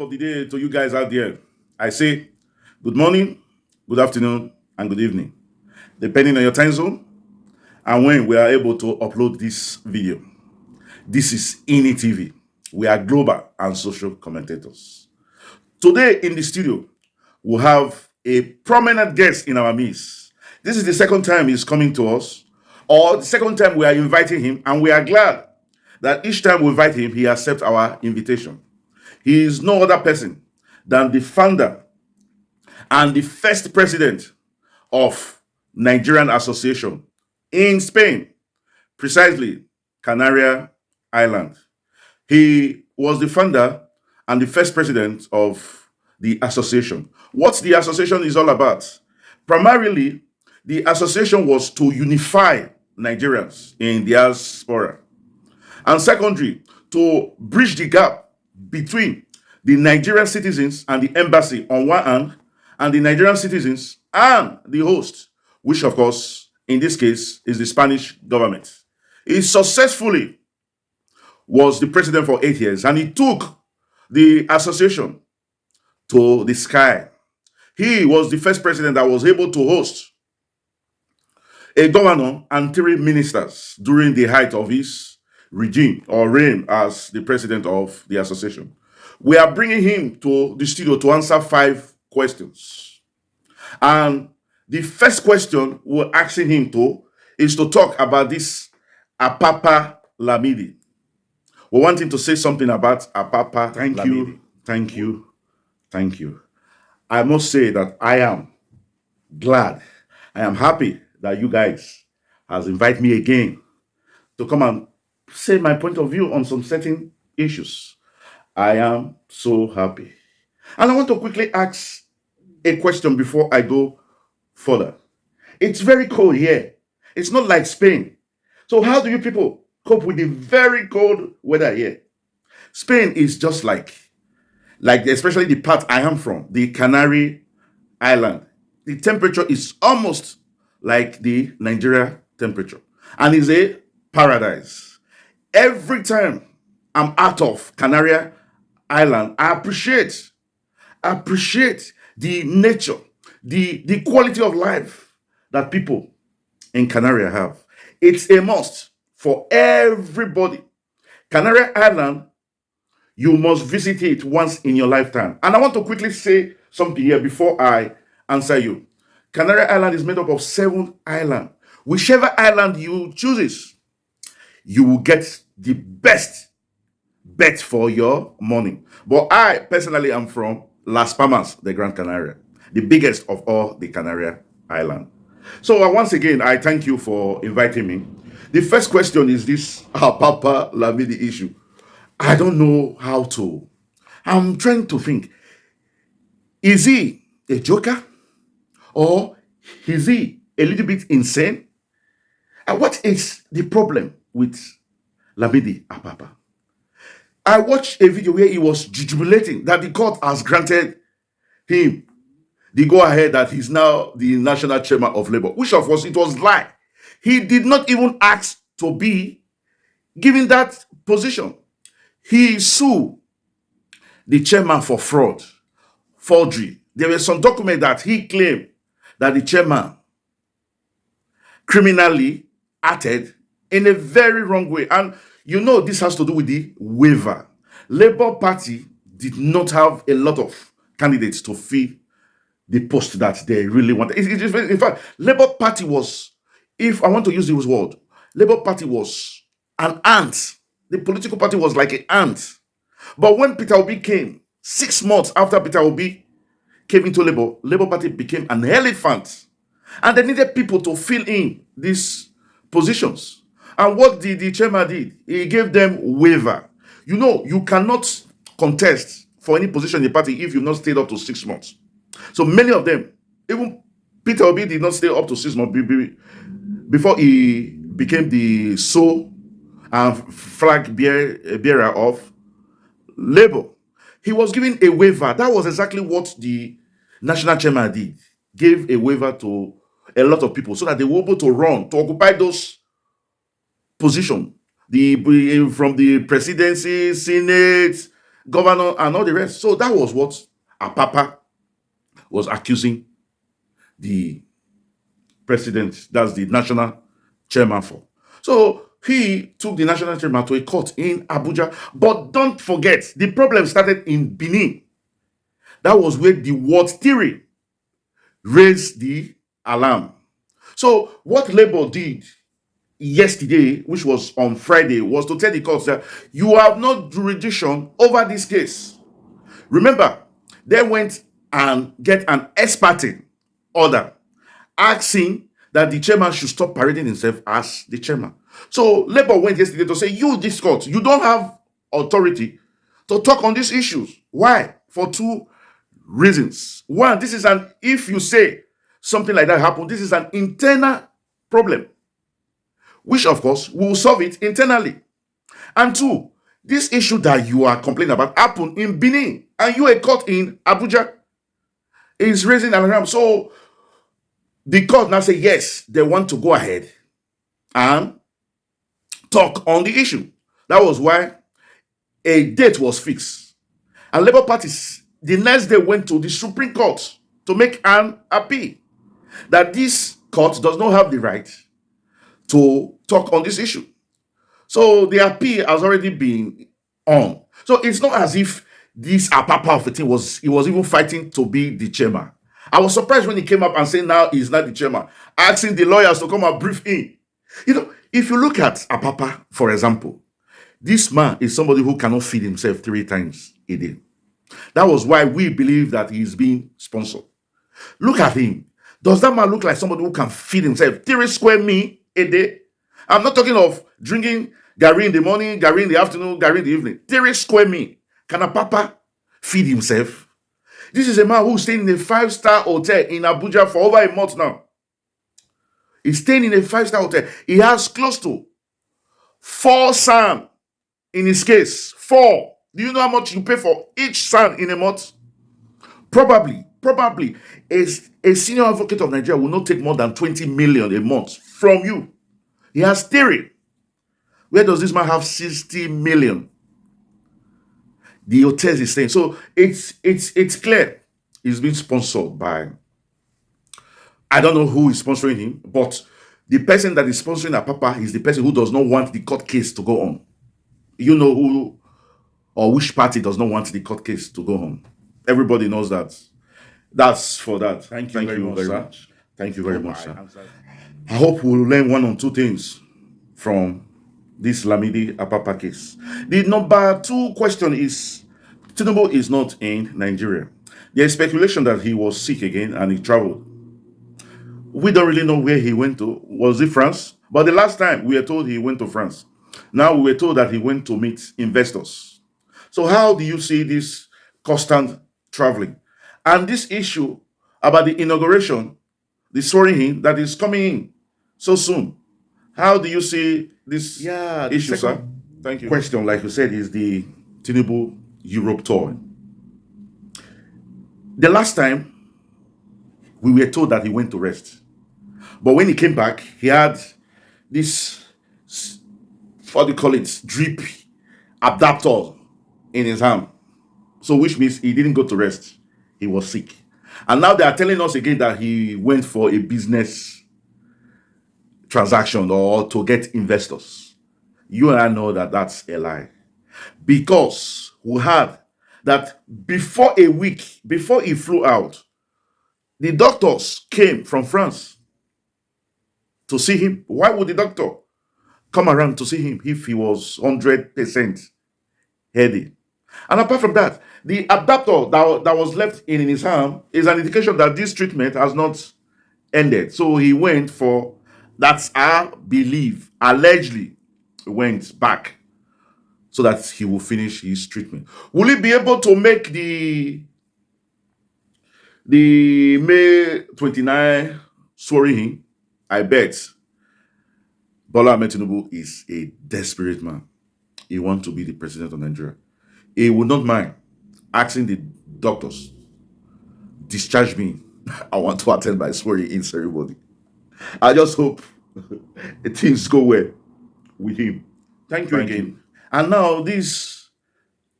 of the day to you guys out there. I say good morning, good afternoon, and good evening, depending on your time zone and when we are able to upload this video. This is INI TV. We are global and social commentators. Today in the studio, we have a prominent guest in our midst. This is the second time he's coming to us, or the second time we are inviting him, and we are glad that each time we invite him, he accepts our invitation. He is no other person than the founder and the first president of Nigerian Association in Spain, precisely Canary Island. He was the founder and the first president of the association. What the association is all about? Primarily, the association was to unify Nigerians in diaspora. And secondly, to bridge the gap between the Nigerian citizens and the embassy on one hand, and the Nigerian citizens and the host, which of course, in this case, is the Spanish government. He successfully was the president for 8 years, and he took the association to the sky. He was the first president that was able to host a governor and 3 ministers during the height of his regime or reign as the president of the association. We are bringing him to the studio to answer 5 questions. And the first question we're asking him is to talk about this Apapa Lamidi. We want him to say something about Apapa. Thank you. I must say that I am glad, I am happy that you guys has invited me again to come and say my point of view on some certain issues. I am so happy. And I want to quickly ask a question before I go further. It's very cold here. It's not like Spain. So how do you people cope with the very cold weather here? Spain is just like especially the part I am from, the Canary Island. The temperature is almost like the Nigeria temperature, and is a paradise. Every time I'm out of Canary Island, I appreciate the nature, the quality of life that people in Canary have. It's a must for everybody. Canary Island, you must visit it once in your lifetime. And I want to quickly say something here before I answer you. Canary Island is made up of 7 islands. Whichever island you chooses, you will get the best bet for your money. But I personally am from Las Palmas, the Gran Canaria, the biggest of all the Canary Islands. So once again, I thank you for inviting me. The first question is this Apapa Lamidi issue. I don't know how to. I'm trying to think. Is he a joker? Or is he a little bit insane? And what is the problem with Lamidi Apapa? I watched a video where he was jubilating that the court has granted him the go-ahead that he's now the national chairman of Labour, which of course it was lie. He did not even ask to be given that position. He sued the chairman for fraud, forgery. There were some documents that he claimed that the chairman criminally acted in a very wrong way. And you know this has to do with the waiver. Labour Party did not have a lot of candidates to fill the post that they really wanted. In fact, Labour Party was, if I want to use this word, Labour Party was an ant. The political party was like an ant. But when Peter Obi came, 6 months after Peter Obi came into Labour Party became an elephant. And they needed people to fill in these positions. And what did the chairman did? He gave them waiver. You know, you cannot contest for any position in the party if you've not stayed up to 6 months. So many of them, even Peter Obi did not stay up to 6 months before he became the sole and flag bearer of Labour. He was given a waiver. That was exactly what the national chairman did. Gave a waiver to a lot of people so that they were able to run, to occupy those positions. From the presidency, Senate, governor, and all the rest. So that was what Apapa was accusing the president, that's the national chairman, for. So he took the national chairman to a court in Abuja. But don't forget, the problem started in Benin. That was where the word theory raised the alarm. So what Labour did yesterday, which was on Friday, was to tell the court that you have no jurisdiction over this case. Remember, they went and get an ex parte order asking that the chairman should stop parading himself as the chairman. So Labour went yesterday to say, you, this court, you don't have authority to talk on these issues. Why? For two reasons. One, if you say something like that happened, this is an internal problem, which of course will solve it internally. And two, this issue that you are complaining about happened in Benin, and you, a court in Abuja, is raising an alarm. So the court now say yes, they want to go ahead and talk on the issue. That was why a date was fixed. And Labour parties the next day went to the Supreme Court to make an appeal that this court does not have the right to talk on this issue. So the appeal has already been on. So it's not as if this Apapa of a thing he was even fighting to be the chairman. I was surprised when he came up and said now he's not the chairman, asking the lawyers to come and brief him. If you look at Apapa, for example, this man is somebody who cannot feed himself 3 times a day. That was why we believe that he is being sponsored. Look at him. Does that man look like somebody who can feed himself 3 square meals a day? I'm not talking of drinking Gary in the morning, Gary in the afternoon, Gary in the evening. 3 square meals. Can Apapa feed himself? This is a man who's staying in a 5-star hotel in Abuja for over a month now. He's staying in a 5-star hotel. He has close to 4 SAN in his case. 4. Do you know how much you pay for each SAN in a month? Probably, a senior advocate of Nigeria will not take more than 20 million a month from you. He has theory. Where does this man have 60 million? The hotels is staying. So it's clear he's being sponsored by, I don't know who is sponsoring him, but the person that is sponsoring Apapa is the person who does not want the court case to go on. You know who or which party does not want the court case to go on. Everybody knows that. That's for that. Thank you very much. Thank you very much, sir. I hope we'll learn 1 or 2 things from this Lamidi Apapa case. The number 2 question is, Tinubu is not in Nigeria. There's speculation that he was sick again and he traveled. We don't really know where he went to. Was it France? But the last time we were told he went to France. Now we were told that he went to meet investors. So how do you see this constant traveling? And this issue about the inauguration, the swearing in that is coming in so soon. How do you see this issue, sir? Thank you. Question, like you said, is the Tinubu Europe tour. The last time, we were told that he went to rest. But when he came back, he had this, what do you call it, drip adapter in his hand. So which means he didn't go to rest. He was sick. And now they are telling us again that he went for a business transaction or to get investors. You and I know that that's a lie. Because we heard that before a week, before he flew out, the doctors came from France to see him. Why would the doctor come around to see him if he was 100% healthy? And apart from that, the adapter that was left in his hand is an indication that this treatment has not ended. So he went for, that's I believe, allegedly went back so that he will finish his treatment. Will he be able to make the May 29 swearing in? I bet Bola Ahmed Tinubu is a desperate man. He wants to be the president of Nigeria. He would not mind asking the doctors, discharge me. I want to attend my swearing in ceremony. I just hope things go well with him. Thank you again. And now this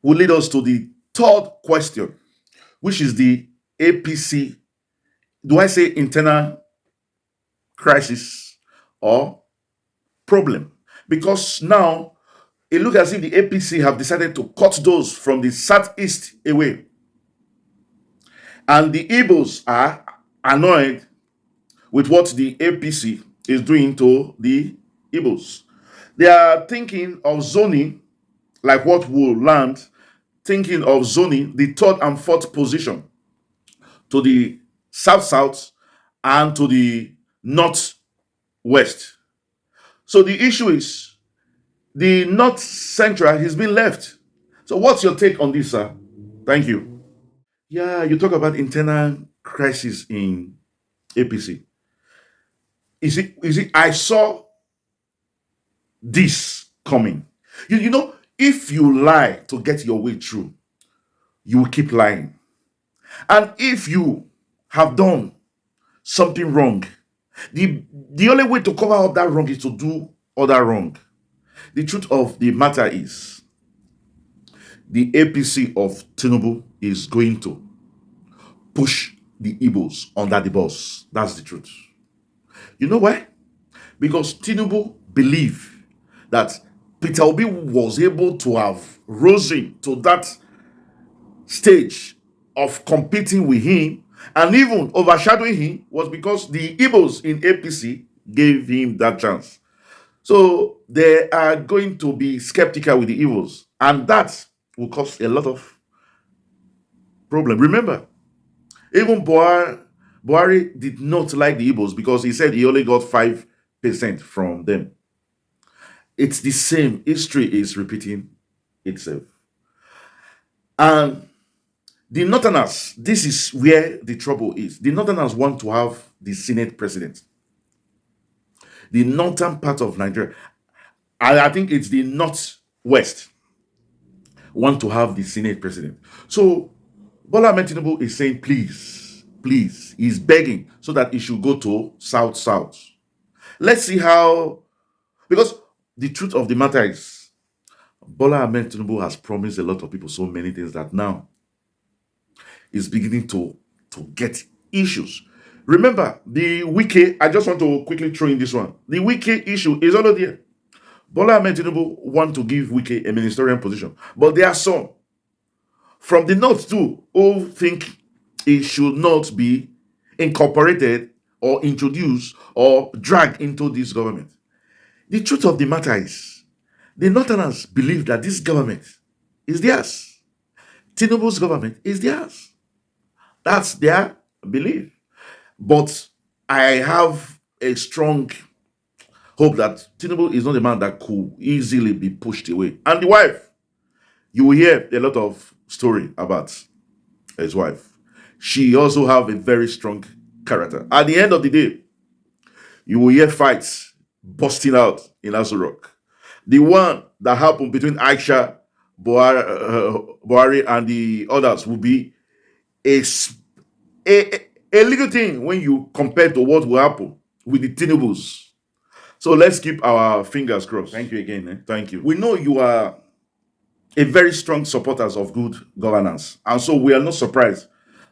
will lead us to the third question, which is the APC. Do I say internal crisis or problem? Because now it looks as if the APC have decided to cut those from the southeast away. And the Igbos are annoyed with what the APC is doing to the Igbos. They are thinking of zoning, like what will land, thinking of zoning the third and fourth position to the south-south and to the north-west. So the issue is the north central has been left. So what's your take on this, sir? Thank you. Yeah, you talk about internal crisis in APC. Is it I saw this coming. You know, if you lie to get your way through, you will keep lying. And if you have done something wrong, the only way to cover up that wrong is to do other wrong. The truth of the matter is the APC of Tinubu is going to push the Igbos under the bus. That's the truth. You know why? Because Tinubu believed that Peter Obi was able to have risen to that stage of competing with him and even overshadowing him was because the Igbos in APC gave him that chance. So they are going to be skeptical with the Igbos, and that will cause a lot of problem. Remember, even Buhari did not like the Igbos because he said he only got 5% from them. It's the same. History is repeating itself. And the Northerners, this is where the trouble is. The Northerners want to have the Senate president. The northern part of Nigeria, I think it's the northwest, want to have the Senate president. So Bola Ahmed Tinubu is saying, please, please, he's begging so that he should go to south-south. Let's see how, because the truth of the matter is, Bola Ahmed Tinubu has promised a lot of people so many things that now is beginning to get issues. Remember, the Wike, I just want to quickly throw in this one. The Wike issue is already there. Bola Ahmed Tinubu want to give Wike a ministerial position, but there are some from the north too who think it should not be incorporated or introduced or dragged into this government. The truth of the matter is, the Northerners believe that this government is theirs. Tinubu's government is theirs. That's their belief. But I have a strong hope that Tinubu is not a man that could easily be pushed away. And the wife, you will hear a lot of story about his wife. She also have a very strong character. At the end of the day, you will hear fights busting out in Aso Rock. The one that happened between Aisha, Buhari, and the others will be a little thing when you compare to what will happen with the Tinubus. So let's keep our fingers crossed. Thank you again. Thank you. We know you are a very strong supporters of good governance. And so we are not surprised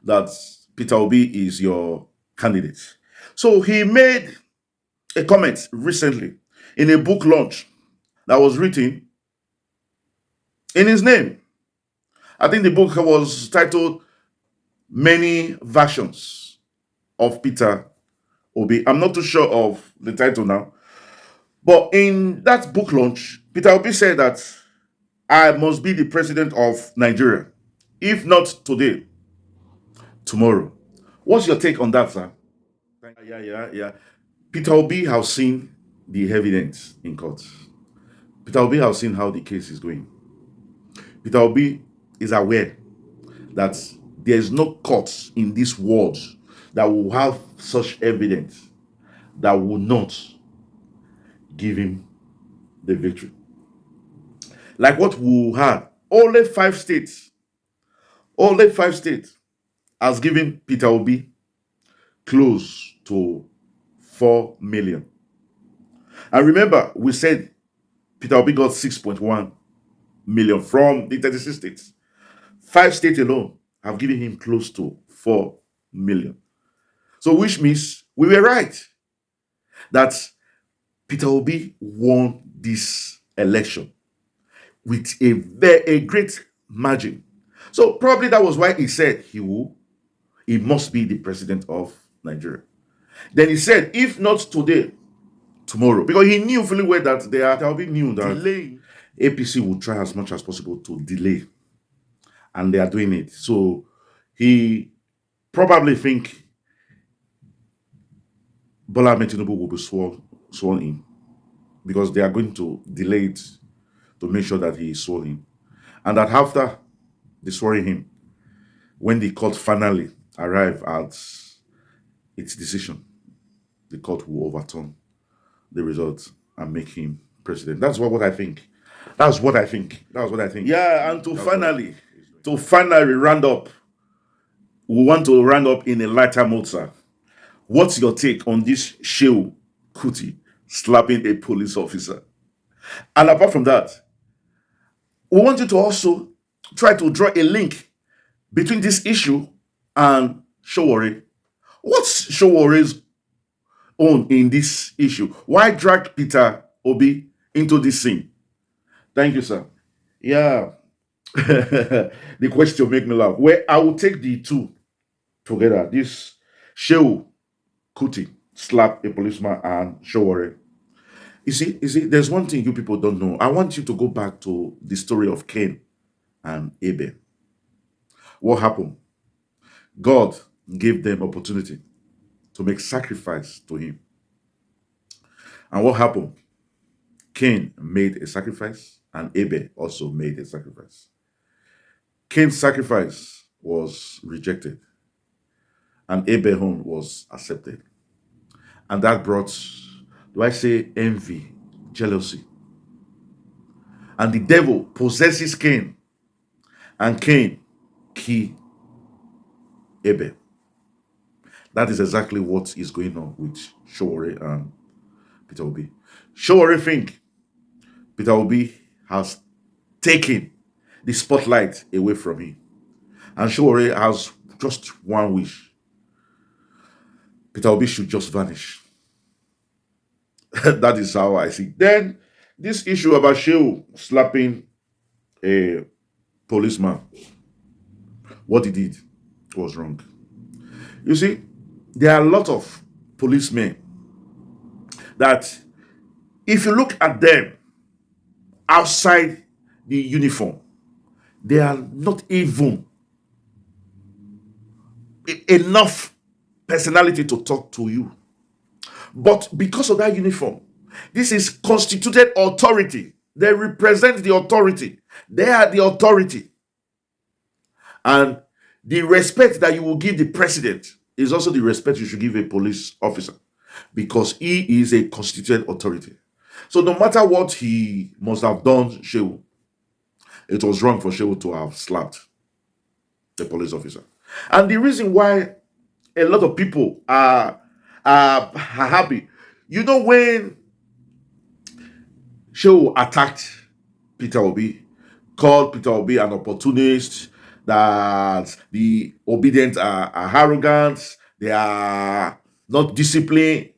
that Peter Obi is your candidate. So he made a comment recently in a book launch that was written in his name. I think the book was titled Many Versions of Peter Obi. I'm not too sure of the title now. But in that book launch, Peter Obi said that I must be the president of Nigeria. If not today, tomorrow. What's your take on that, sir? Yeah. Peter Obi has seen the evidence in court. Peter Obi has seen how the case is going. Peter Obi is aware that there is no court in this world that will have such evidence that will not give him the victory. Like what we had, only five states has given Peter Obi close to 4 million. And remember, we said Peter Obi got 6.1 million from the 36 states. 5 states alone have given him close to 4 million. So, which means we were right that Peter Obi won this election with a great margin. So, probably that was why he said he must be the president of Nigeria. Then he said, if not today, tomorrow, because he knew fully well that Peter Obi knew that APC would try as much as possible to delay, and they are doing it. So he probably think Bola Ahmed Tinubu will be sworn in, because they are going to delay it to make sure that he is sworn in, and that after they swearing him, when the court finally arrive at its decision, the court will overturn the results and make him president. That's what I think. That's what I think. Yeah, and to finally round up, we want to round up in a lighter mood, sir. What's your take on this Seun Kuti slapping a police officer? And apart from that, we want you to also try to draw a link between this issue and Sowore. What's Sowore's own in this issue? Why drag Peter Obi into this scene? Thank you, sir. Yeah. The question make me laugh. Well, I will take the two together. This Seun Kuti slap a policeman and Sowore. You see, there's one thing you people don't know. I want you to go back to the story of Cain and Abel. What happened? God gave them opportunity to make sacrifice to him. And what happened? Cain made a sacrifice and Abel also made a sacrifice. Cain's sacrifice was rejected and Abel's own was accepted. And that brought, do I say, envy, jealousy. And the devil possesses Cain, and Cain killed Abel. That is exactly what is going on with Sowore and Peter Obi. Sowore think Peter Obi has taken the spotlight away from him. And Sowore has just one wish. Peter Obi should just vanish. That is how I see. Then, this issue about Seun slapping a policeman, what he did was wrong. You see, there are a lot of policemen that, if you look at them outside the uniform, they are not even enough personality to talk to you. But because of that uniform, this is constituted authority. They represent the authority. They are the authority. And the respect that you will give the president is also the respect you should give a police officer, because he is a constituted authority. So no matter what he must have done, Seun, it was wrong for Seun to have slapped the police officer. And the reason why a lot of people are happy, you know, when Seun attacked Peter Obi, called Peter Obi an opportunist, that the obedient are arrogant, they are not disciplined.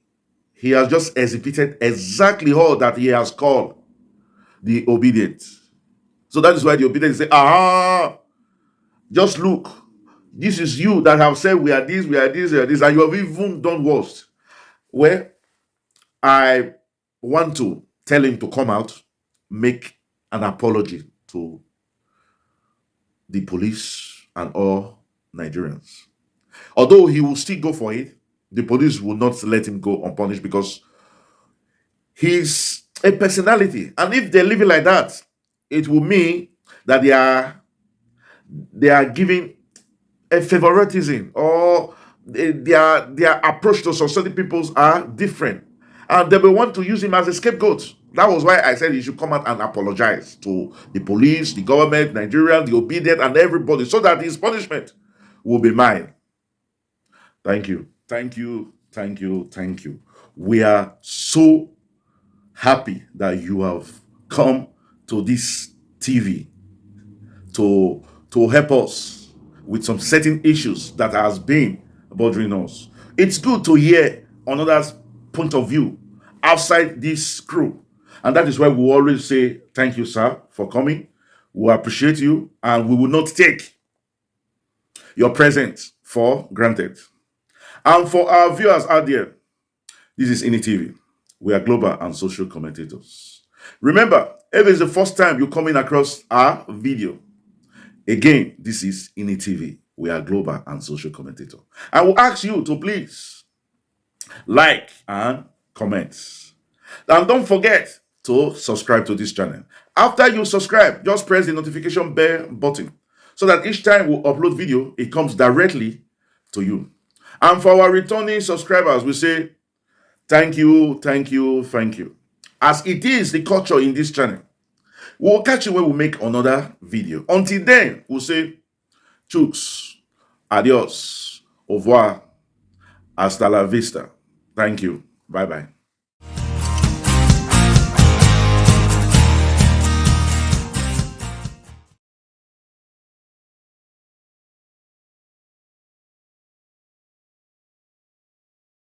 He has just exhibited exactly all that he has called the obedient. So that is why the obedient say, just look, this is you that have said we are this, we are this, we are this, and you have even done worse. Well, I want to tell him to come out, make an apology to the police and all Nigerians. Although he will still go for it, the police will not let him go unpunished, because he's a personality. And if they're living like that, it will mean that they are giving a favoritism, or their approach to society peoples are different. And they will want to use him as a scapegoat. That was why I said he should come out and apologize to the police, the government, Nigeria, the obedient, and everybody, so that his punishment will be mild. Thank you. Thank you. Thank you. Thank you. We are so happy that you have come to this TV to help us with some certain issues that has been bothering us. It's good to hear another's point of view outside this crew. And that is why we always say, thank you, sir, for coming. We appreciate you, and we will not take your presence for granted. And for our viewers out there, this is Ini TV. We are global and social commentators. Remember, if it's the first time you're coming across our video, again, this is Ini TV. We are global and social commentator. I will ask you to please like and comment. And don't forget to subscribe to this channel. After you subscribe, just press the notification bell button so that each time we upload video, it comes directly to you. And for our returning subscribers, we say thank you, thank you, thank you. As it is the culture in this channel, we'll catch you when we make another video. Until then, we'll say chooks, adios, au revoir, hasta la vista. Thank you. Bye-bye.